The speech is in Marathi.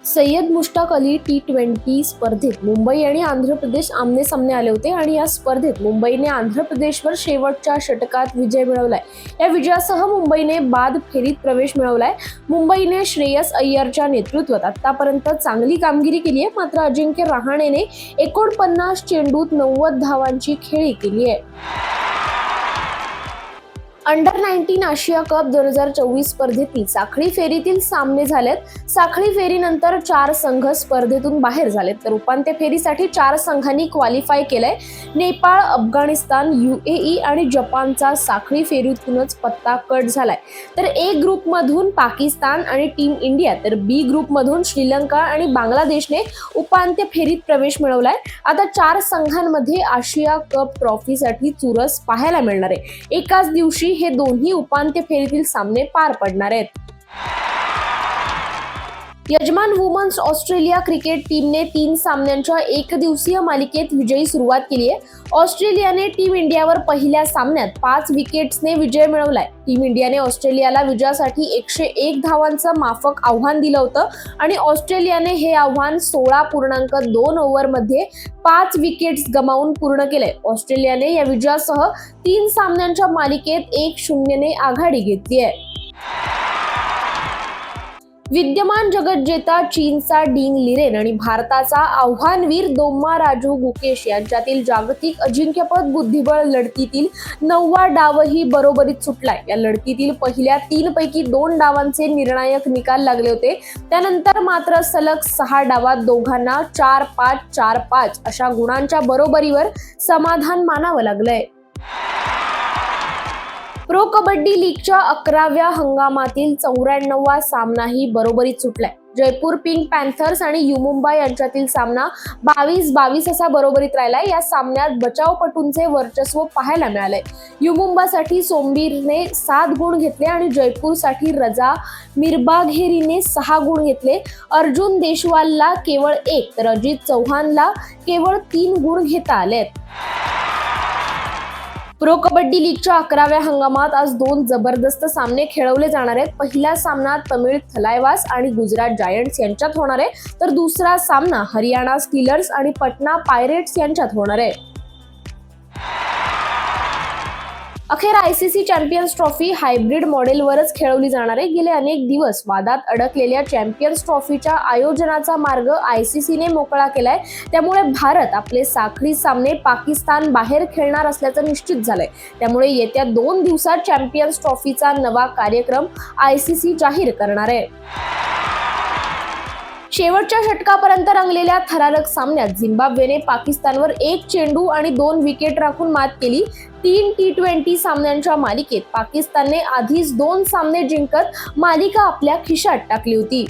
सय्यद मुश्ताक अली T20 स्पर्धेत मुंबई आणि आंध्र प्रदेश आमने सामने आले होते आणि या स्पर्धेत मुंबईने आंध्र प्रदेशवर शेवटच्या षटकात विजय मिळवलाय। या विजयासह मुंबईने बाद फेरीत प्रवेश मिळवलाय। मुंबईने श्रेयस अय्यरच्या नेतृत्वात आतापर्यंत चांगली कामगिरी केली आहे, मात्र अजिंक्य रहाणेने 49 चेंडूत 90 धावांची खेळी केली आहे। अंडर 19 आशिया कप 2024 स्पर्धेतील साखळी फेरीतील सामने झालेत। साखळी फेरीनंतर 4 संघ स्पर्धेतून बाहेर झालेत, तर उपांत्य फेरीसाठी 4 संघांनी क्वालिफाय केलंय। नेपाळ, अफगाणिस्तान, UAE आणि जपानचा साखळी फेरीतूनच पत्ता कट झालाय। तर A ग्रुपमधून पाकिस्तान आणि टीम इंडिया, तर B ग्रुपमधून श्रीलंका आणि बांगलादेशने उपांत्य फेरीत प्रवेश मिळवलाय। आता 4 संघांमध्ये आशिया कप ट्रॉफीसाठी चुरस पाहायला मिळणार आहे। एकाच दिवशी हे दोन्ही उपांत्य फेरीतील सामने पार पडणार आहेत। यजमान वुमन्स ऑस्ट्रेलिया क्रिकेट टीमने 3 सामन्यांच्या एकदिवसीय मालिकेत विजयी सुरुवात केली आहे। ऑस्ट्रेलियाने टीम इंडियावर पहिल्या सामन्यात 5 विकेट्सने विजय मिळवलाय। टीम इंडियाने ऑस्ट्रेलियाला विजयासाठी 101 धावांचं माफक आव्हान दिलं होतं आणि ऑस्ट्रेलियाने हे आव्हान 16.2 ओव्हरमध्ये 5 विकेट्स गमावून पूर्ण केलंय। ऑस्ट्रेलियाने या विजयासह 3 सामन्यांच्या मालिकेत 1-0 ने आघाडी घेतली आहे। विद्यमान जगज्जेता चीनचा डिंग लिरेन आणि भारताचा आव्हानवीर दोम्मा राजू गुकेश यांच्यातील जागतिक अजिंक्यपद बुद्धिबळ लढतीतील 9वा डावही बरोबरीत सुटलाय। या लढतीतील पहिल्या 3 पैकी 2 डावांचे निर्णायक निकाल लागले होते, त्यानंतर मात्र सलग 6 डावात दोघांना 4-5, 4-5 अशा गुणांच्या बरोबरीवर समाधान मानावं लागलंय। प्रो कबड्डी लीगच्या 11व्या हंगामातील 94वा सामनाही बरोबरीत सुटलाय। जयपूर पिंक पॅन्थर्स आणि यू मुंबा यांच्यातील सामना 22-22 असा बरोबरीत राहिलाय। या सामन्यात बचावपटूंचे वर्चस्व पाहायला मिळालंय। यू मुंबासाठी सोमबीरने 7 गुण घेतले आणि जयपूरसाठी रजा मिरबाघेरीने 6 गुण घेतले। अर्जुन देशवालला केवळ 1 तर अजित चौहानला केवळ 3 गुण घेता आलेत। प्रो कबड्डी लीगच्या 11व्या हंगामात आज 2 जबरदस्त सामने खेळवले जाणार आहेत। पहिला सामना तमिळ थलायवास आणि गुजरात जायंट्स यांच्यात होणार आहे, तर दुसरा सामना हरियाणा स्टीलर्स आणि पटना पायरेट्स यांच्यात होणार आहे। अखेर ICC चॅम्पियन्स ट्रॉफी हायब्रिड मॉडेलवरच खेळवली जाणार आहे। गेले अनेक दिवस वादात अडकलेल्या चॅम्पियन्स ट्रॉफीच्या आयोजनाचा मार्ग ICCने मोकळा केलाय, त्यामुळे भारत आपले साखळी सामने पाकिस्तान बाहेर खेळणार असल्याचं निश्चित झालंय। त्यामुळे येत्या 2 दिवसात चॅम्पियन्स ट्रॉफीचा नवा कार्यक्रम ICC जाहीर करणार आहे। शेवटच्या षटकापर्यंत रंगलेल्या थरारक सामन्यात झिम्बाब्वेने पाकिस्तानवर 1 चेंडू आणि 2 विकेट राखून मात केली। 3 T20 सामन्यांच्या मालिकेत पाकिस्तानने आधीच 2 सामने जिंकत मालिका आपल्या खिशात टाकली होती।